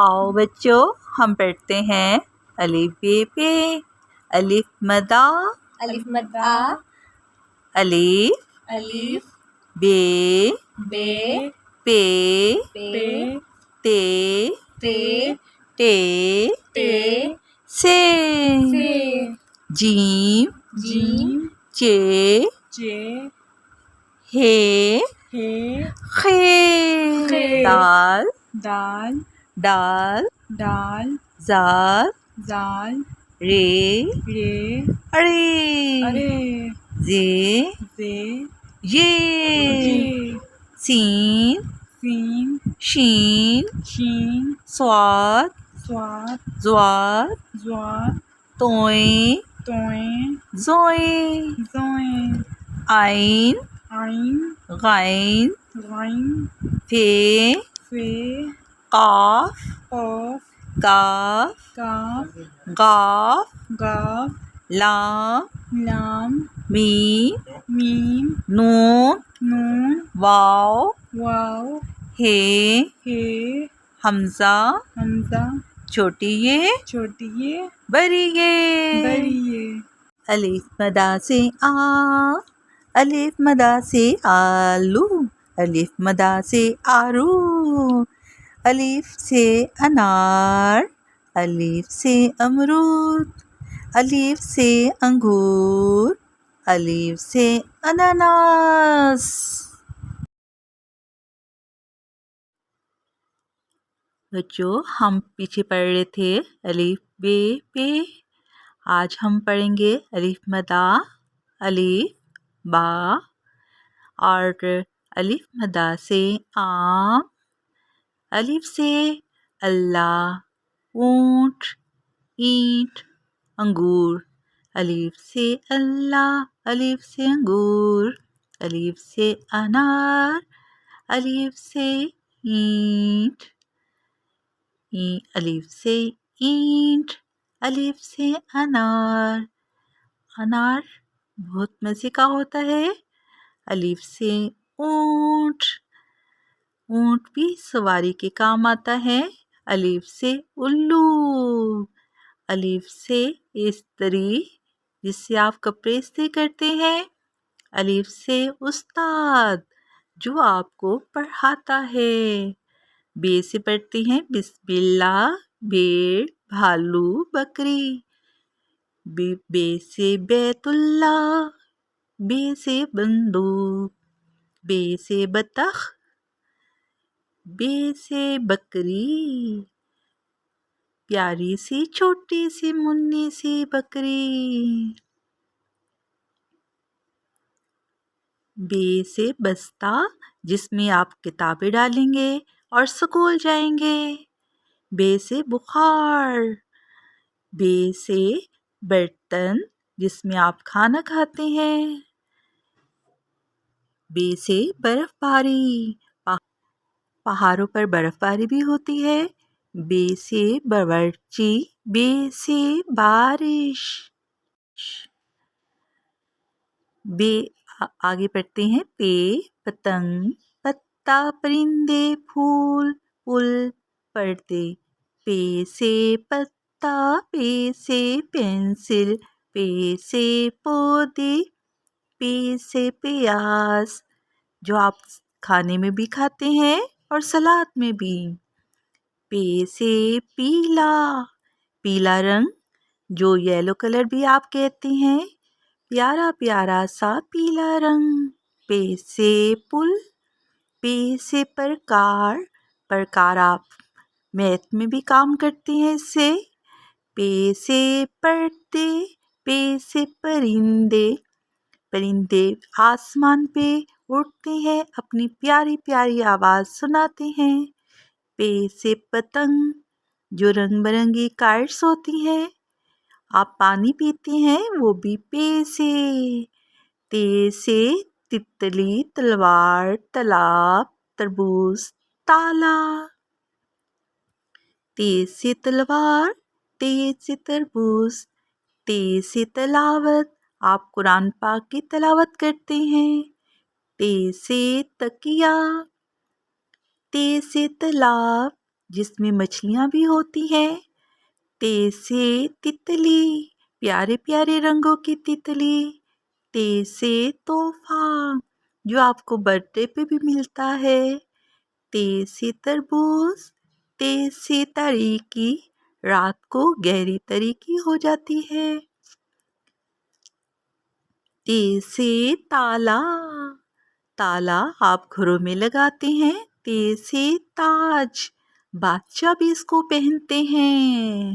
آؤ بچوں ہم پڑھتے ہیں الف بے پے، الف مدا، الف مد آ، الف الف بے بے پے پے تے تے ٹے تے سے سے جیم جیم چے چے ہے ہے خے خے دال دال ڈال ڈال زال زال رے رے ارے ارے زے زے یہ یہ سین سین شین شین صاد صاد زواد زواد توئیں توئیں زوئیں زوئیں عین عین غین غین فے فے قاف قاف کاف کاف غاف گاف لام لام میم میم نون نون واو واو ہے ہے حمزہ حمزہ چھوٹی یہ چھوٹی یہ بڑی یہ بڑی یہ الف مدا سے آ، الف مدا سے آلو، الف مدا سے آرو، الف سے انار، الف سے امرود، الف سے انگور، الف سے اناناس۔ بچوں ہم پیچھے پڑھ رہے تھے الف بے پے، آج ہم پڑھیں گے الف مدا، الف با، اور الف مدا سے آم، الف سے اللہ، اونٹ، اینٹ، انگور، الف سے اللہ، الف سے انگور، الف سے انار، الف سے اینٹ، الف سے اینٹ، الف سے انار، انار بہت مزے کا ہوتا ہے، الف سے اونٹ، اونٹ بھی سواری کے کام آتا ہے، الف سے الو، الف سے استری جس سے آپ کپڑے استری کرتے ہیں، الف سے استاد جو آپ کو پڑھاتا ہے، بے سے پڑھتے ہیں بسم اللہ، بھیڑ، بھالو، بکری، بے سے بیت اللہ، بے سے بندوق، بے سے بطخ، بے سے بکری، پیاری سی چھوٹی سی منی سی بکری، بے سے بستہ جس میں آپ کتابیں ڈالیں گے اور اسکول جائیں گے، بے سے بخار، بے سے برتن جس میں آپ کھانا کھاتے ہیں، بے سے برف باری، پہاڑوں پر برف باری بھی ہوتی ہے، بے سے باورچی، بے سے بارش، بے آگے پڑھتے ہیں پے پتنگ، پتا پرندے، پھول پل پردے، پے سے پتا، پے سے پینسل، پے سے پودے، پے سے پیاز جو آپ کھانے میں بھی کھاتے ہیں اور سلاد میں بھی، پے سے پیلا، پیلا رنگ جو یلو کلر بھی آپ کہتے ہیں، پیارا پیارا سا پیلا رنگ، پے سے پل، پے سے پرکار، پرکار آپ میتھ میں بھی کام کرتے ہیں اس سے، پے سے پرندے، پے سے پرندے، پرندے آسمان پہ اڑتے ہیں اپنی پیاری پیاری آواز سناتے ہیں، پے سے پتنگ جو رنگ برنگی کائٹس ہوتی ہیں، آپ پانی پیتے ہیں وہ بھی پے سے، تے سے تتلی، تلوار، تالاب، تربوز، تالا، تے سے تلوار، تے سے تربوز، تے سے تلاوت آپ قرآن پاک کی تلاوت کرتے ہیں، تے سے تکیہ، تے سے تالاب جس میں مچھلیاں بھی ہوتی ہیں۔ تے سے تتلی، پیارے پیارے رنگوں کی تتلی۔ تے سے تحفہ، جو آپ کو برتھ ڈے پہ بھی ملتا ہے۔ تے سے تربوز، تے سے تاریکی، رات کو گہری تاریکی ہو جاتی ہے۔ تے سے تالا، تالا آپ گھروں میں لگاتے ہیں۔ تے سے تاج، بادشاہ بھی اس کو پہنتے ہیں۔